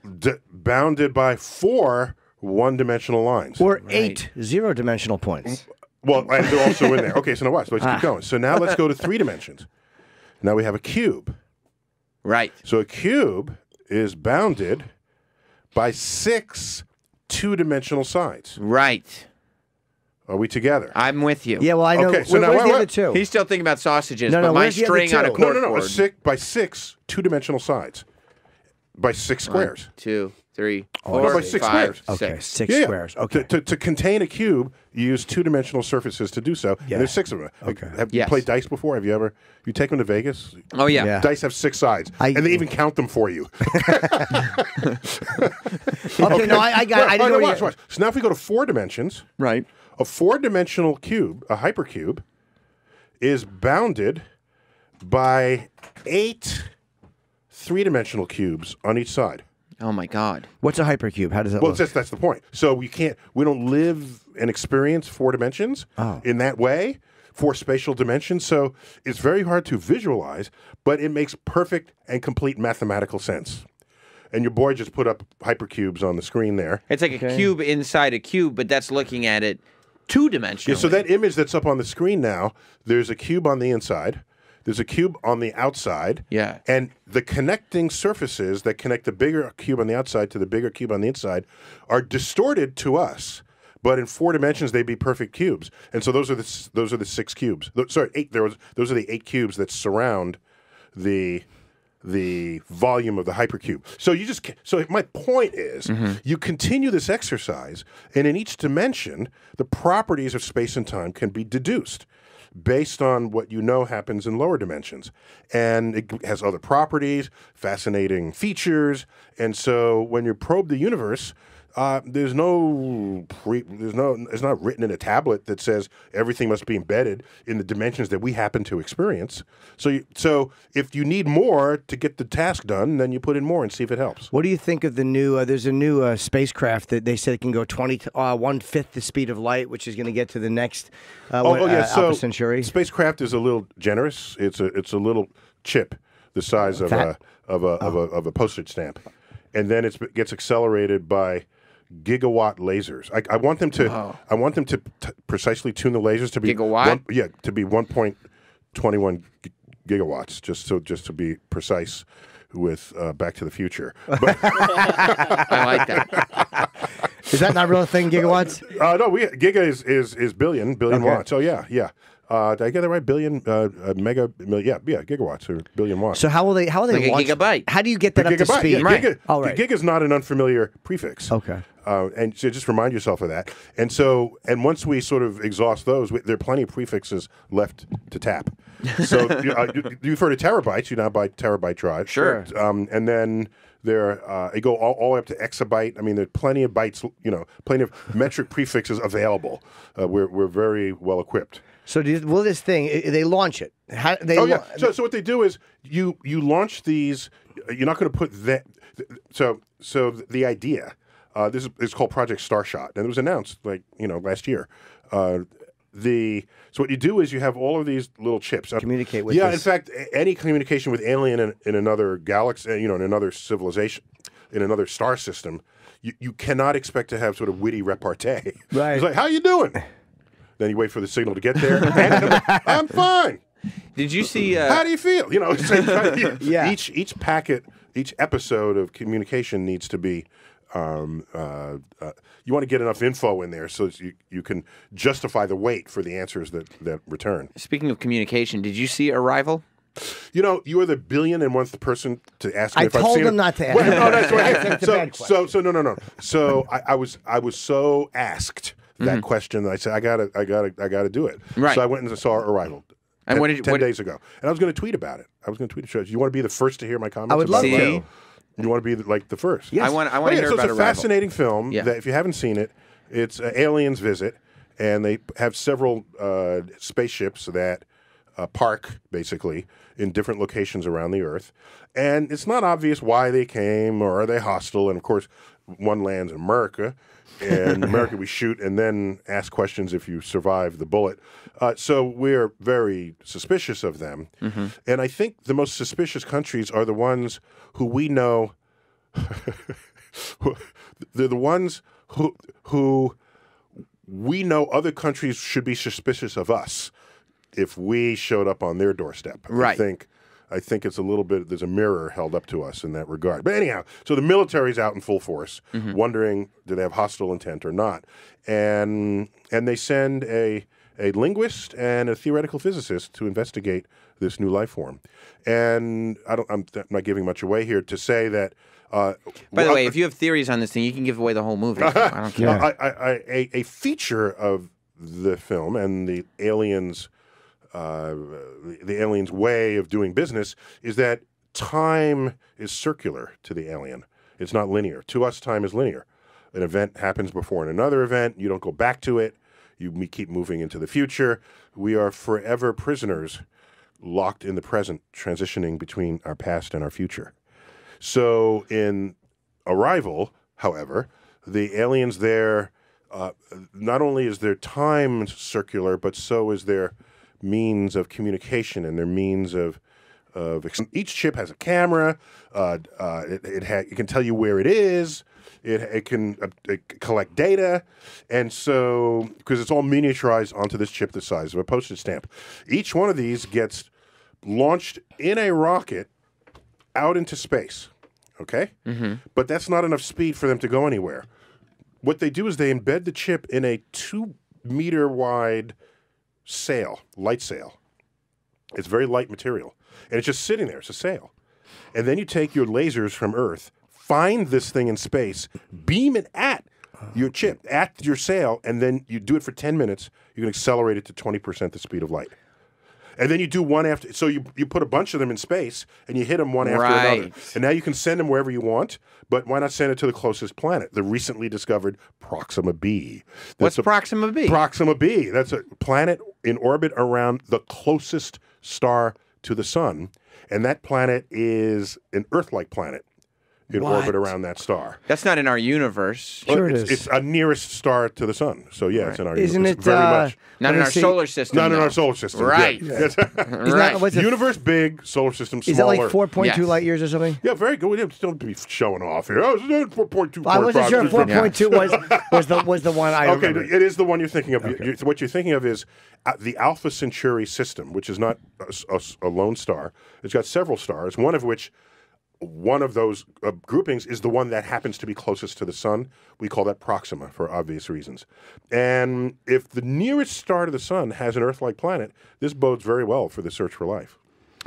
bounded by 4 one-dimensional lines. Or 8 zero-dimensional points. Well, and they're also in there. Okay, so now watch. Let's keep going. So now let's go to 3 dimensions. Now we have a cube. Right. So a cube is bounded by 6 two-dimensional sides. Right. Are we together? I'm with you. Yeah, well, I know. Okay, so now where's wait, the wait. other 2? He's still thinking about sausages, No, but no, my where's the other string on a 2? corkboard. By 6 two-dimensional sides. By 6 squares. 1, 2, 3, no, 4, by 6 5, squares. Okay, 6. 6 Yeah. squares. Okay. To contain a cube, you use two-dimensional surfaces to do so. Yeah. And there's 6 of them. Okay. Have you Yes. played dice before? Have you take them to Vegas? Oh, yeah. Yeah. Dice have 6 sides, and they even count them for you. Okay, no, I got. I didn't know. Watch. So now if we go to 4 dimensions, Right. a 4-dimensional cube, a hypercube, is bounded by 8 3-dimensional cubes on each side. Oh, my God. What's a hypercube? How does that Well, look? that's the point. So we don't live and experience 4 dimensions in that way, 4 spatial dimensions. So it's very hard to visualize, but it makes perfect and complete mathematical sense. And your boy just put up hypercubes on the screen there. It's like a cube inside a cube, but that's looking at it 2-dimensionally. Yeah, so that image that's up on the screen now, there's a cube on the inside. There's a cube on the outside. Yeah. And the connecting surfaces that connect the bigger cube on the outside to the bigger cube on the inside are distorted to us. But in 4 dimensions, they'd be perfect cubes. And so those are the 6 cubes. Sorry, 8. Those are the 8 cubes that surround the volume of the hypercube. So my point is, you continue this exercise, and in each dimension, the properties of space and time can be deduced based on what you know happens in lower dimensions. And it has other properties, fascinating features. And so when you probe the universe, it's not written in a tablet that says everything must be embedded in the dimensions that we happen to experience. So if you need more to get the task done, then you put in more and see if it helps. What do you think of the new? There's a new spacecraft that they said can go 1/5 the speed of light, which is going to get to the next Alpha Centauri. Spacecraft is a little generous. It's a little chip the size of a postage stamp, and then it gets accelerated by gigawatt lasers. I want them to precisely tune the lasers to be Gigawatt? to be 1.21 gigawatts, just to be precise with Back to the Future. But, I like that. Is that not real thing? Gigawatts? no, giga is billion Okay. watts. Oh yeah. Did I get that right? Billion, gigawatts or billion watts. So how are they Like a launch? gigabyte. How do you get that up to Gigabyte, speed? yeah, Right. giga, Oh, right. Giga is not an unfamiliar prefix. Okay. And so just remind yourself of that. And once we sort of exhaust those, there are plenty of prefixes left to tap. So you refer to terabytes, you now buy terabyte drives. Sure. And then they go all the way up to exabyte. I mean, there's plenty of bytes, plenty of metric prefixes available. We're very well equipped. So will this thing? They launch it. So what they do is you launch these. You're not going to put that. So the idea. This is called Project Starshot, and it was announced last year. So what you do is you have all of these little chips. Communicate with. Yeah, this. in fact, any communication with alien in another galaxy, in another civilization, in another star system, you cannot expect to have sort of witty repartee. Right. It's like, how you doing? Then you wait for the signal to get there. And I'm fine. Did you see? How do you feel? Yeah. Each packet, each episode of communication needs to be you want to get enough info in there so you can justify the wait for the answers that return. Speaking of communication, did you see Arrival? You know, you are the 1,000,000,000th person to ask me if I've seen it. I told him not to ask. Well, no, that's That's a bad question. So no. So I was so asked that question that I said I gotta do it. Right. So I went and saw Arrival. And what did you, 10 days ago, and I was going to tweet about it. I was going to tweet it. You want to be the first to hear my comments? I would love about to. Arrival? You want to be like the first? I want to hear So about it's a Arrival. fascinating film. Yeah. That if you haven't seen it, it's aliens visit, and they have several spaceships that park basically in different locations around the Earth, and it's not obvious why they came or are they hostile. And of course, one lands in America. And in America, we shoot and then ask questions if you survive the bullet. So we're very suspicious of them. And I think the most suspicious countries are the ones who we know. They're the ones who we know other countries should be suspicious of us if we showed up on their doorstep. Right. I think it's a little bit, there's a mirror held up to us in that regard. But anyhow, so the military's out in full force, wondering do they have hostile intent or not. And they send a linguist and a theoretical physicist to investigate this new life form. And I'm not giving much away here to say that. By the way, if you have theories on this thing, you can give away the whole movie. I don't care. A feature of the film and the aliens' way of doing business is that time is circular to the alien. It's not linear. To us, time is linear. An event happens before another event. You don't go back to it. We keep moving into the future. We are forever prisoners, locked in the present, transitioning between our past and our future. So in Arrival, however, the aliens there, not only is their time circular, but so is their means of communication and their means of each ship has a camera. It can tell you where it is. It can collect data, and so because it's all miniaturized onto this chip the size of a postage stamp. Each one of these gets launched in a rocket out into space. Okay, but that's not enough speed for them to go anywhere. What they do is they embed the chip in a 2-meter wide sail, light sail. It's very light material. And it's just sitting there. It's a sail. And then you take your lasers from Earth, find this thing in space, beam it at your chip, at your sail, and then you do it for 10 minutes. You can accelerate it to 20% the speed of light. And then you do one after. So you put a bunch of them in space, and you hit them one after another. And now you can send them wherever you want, but why not send it to the closest planet, the recently discovered Proxima b? What's Proxima b? Proxima b. That's a planet in orbit around the closest star to the sun, and that planet is an Earth-like planet in orbit around that star. That's not in our universe. Sure it is. It's a nearest star to the sun. So yeah, it's in our Isn't universe. it Very much. Not in our solar system. Not in though. our solar system. Right. Yeah. Right. What's it? Universe big, solar system smaller. Is that like 4.2 Yes. light years or something? Yeah, very good. We don't be showing off here. Oh, it's 4.2. I wasn't sure if 4.2 was the one I Okay, remember. it is the one you're thinking of. What you're thinking of is the Alpha Centauri system, which is not a lone star. It's got several stars, one of which, one of those groupings is the one that happens to be closest to the sun. We call that Proxima for obvious reasons. And if the nearest star to the sun has an Earth-like planet, this bodes very well for the search for life.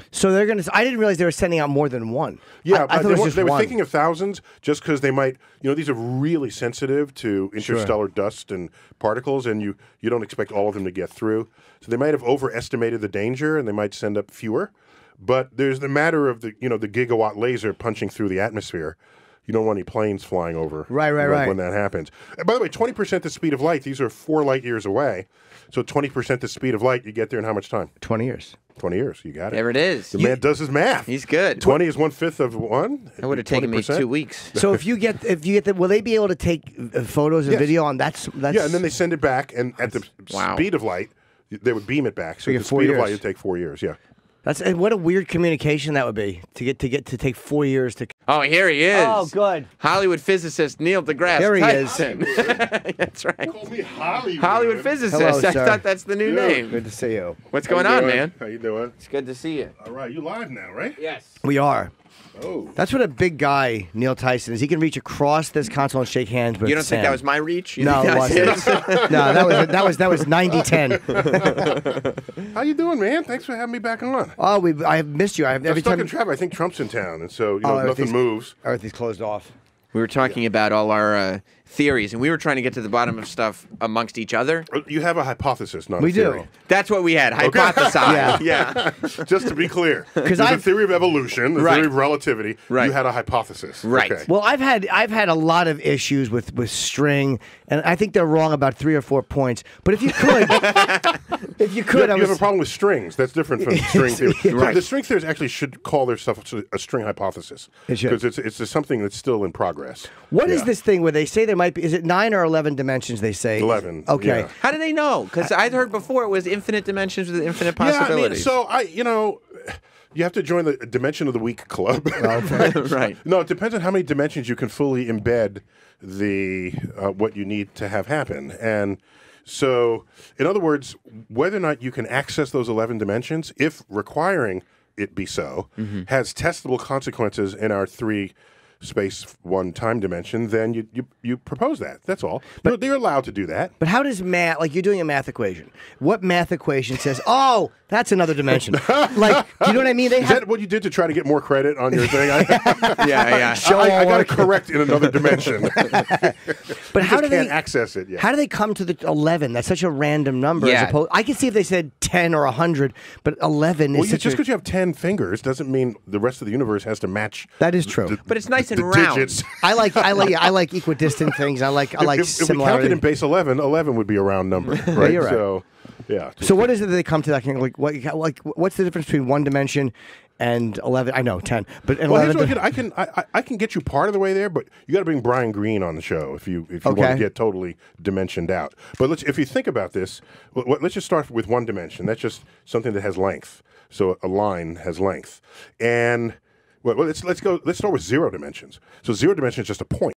So they're going to. I didn't realize they were sending out more than one. Yeah, I thought it was just they were one. thinking of thousands just because they might, these are really sensitive to interstellar dust and particles, and you don't expect all of them to get through. So they might have overestimated the danger, and they might send up fewer. But there's the matter of the gigawatt laser punching through the atmosphere. You don't want any planes flying over Right. when that happens. And by the way, 20% the speed of light. These are 4 light years away. So 20% the speed of light, you get there in how much time? 20 years. 20 years. You got it. There it is. The man does his math. He's good. 20 is 1/5 of one. That would have taken me 20%. 2 weeks. So if you get will they be able to take photos and Yes. video on that's Yeah, and then they send it back, and at the Wow. speed of light, they would beam it back. So you the get 4 speed of years. light would take 4 years. Yeah. and what a weird communication that would be to take 4 years to. Oh, here he is. Oh, good. Hollywood physicist Neil deGrasse There he is. Tyson. That's right. Call me Hollywood. Hollywood physicist. Hello, I sir. thought that's the new name. Good to see you. What's going on, man? How you doing? It's good to see you. All right, you live now, right? Yes. We are. Oh. That's what a big guy Neil Tyson is. He can reach across this console and shake hands with You don't Sam. think that was my reach? You No, think it wasn't. No, that was 90-10. How you doing, man? Thanks for having me back on. Oh, I have missed you. I'm stuck in traffic. I think Trump's in town, and so nothing moves. Everything's closed off. We were talking about all our theories, and we were trying to get to the bottom of stuff amongst each other. You have a hypothesis, not We a theory. do. That's what we had, hypothesized. Yeah. Just to be clear, there's a theory of evolution, a theory of relativity. Right. You had a hypothesis. Right. Okay. Well, I've had a lot of issues with string, and I think they're wrong about 3 or 4 points. But if you could, You have a problem with strings. That's different from string theory. Right. The string theories actually should call their stuff a string hypothesis It should. because it's something that's still in progress. What is this thing where they say there might be? Is it 9 or 11 dimensions? They say 11. Okay. Yeah. How do they know? Because I'd heard before it was infinite dimensions with infinite possibilities. Yeah, I mean, you have to join the Dimension of the Week club. Right. No, it depends on how many dimensions you can fully embed what you need to have happen. And so, in other words, whether or not you can access those 11 dimensions, if requiring it be so, has testable consequences in our 3 space 1 time dimension, then you propose that. That's all. But they're allowed to do that. But how does math, like you're doing a math equation, what math equation says, oh, that's another dimension? Like, you know what I mean? Is that what you did to try to get more credit on your thing? Yeah. I got to correct in another dimension. But how do can't they access it yet? How do they come to the 11? That's such a random number. Yeah. As opposed, I can see if they said 10 or 100, but 11 is Just because you have 10 fingers doesn't mean the rest of the universe has to match. That is true. But it's nice and the round. digits. I like equidistant things. I like If we similarity. counted in base 11, 11 would be a round number, right? you're right. So, yeah. So what is it that they come to that? What's the difference between 1 dimension and 11? I know 10, but and Well, 11. here's what I can get you part of the way there, but you got to bring Brian Greene on the show if you want to get totally dimensioned out. But if you think about this, let's just start with 1 dimension. That's just something that has length. So a line has length, and let's start with 0 dimensions. So 0 dimension is just a point.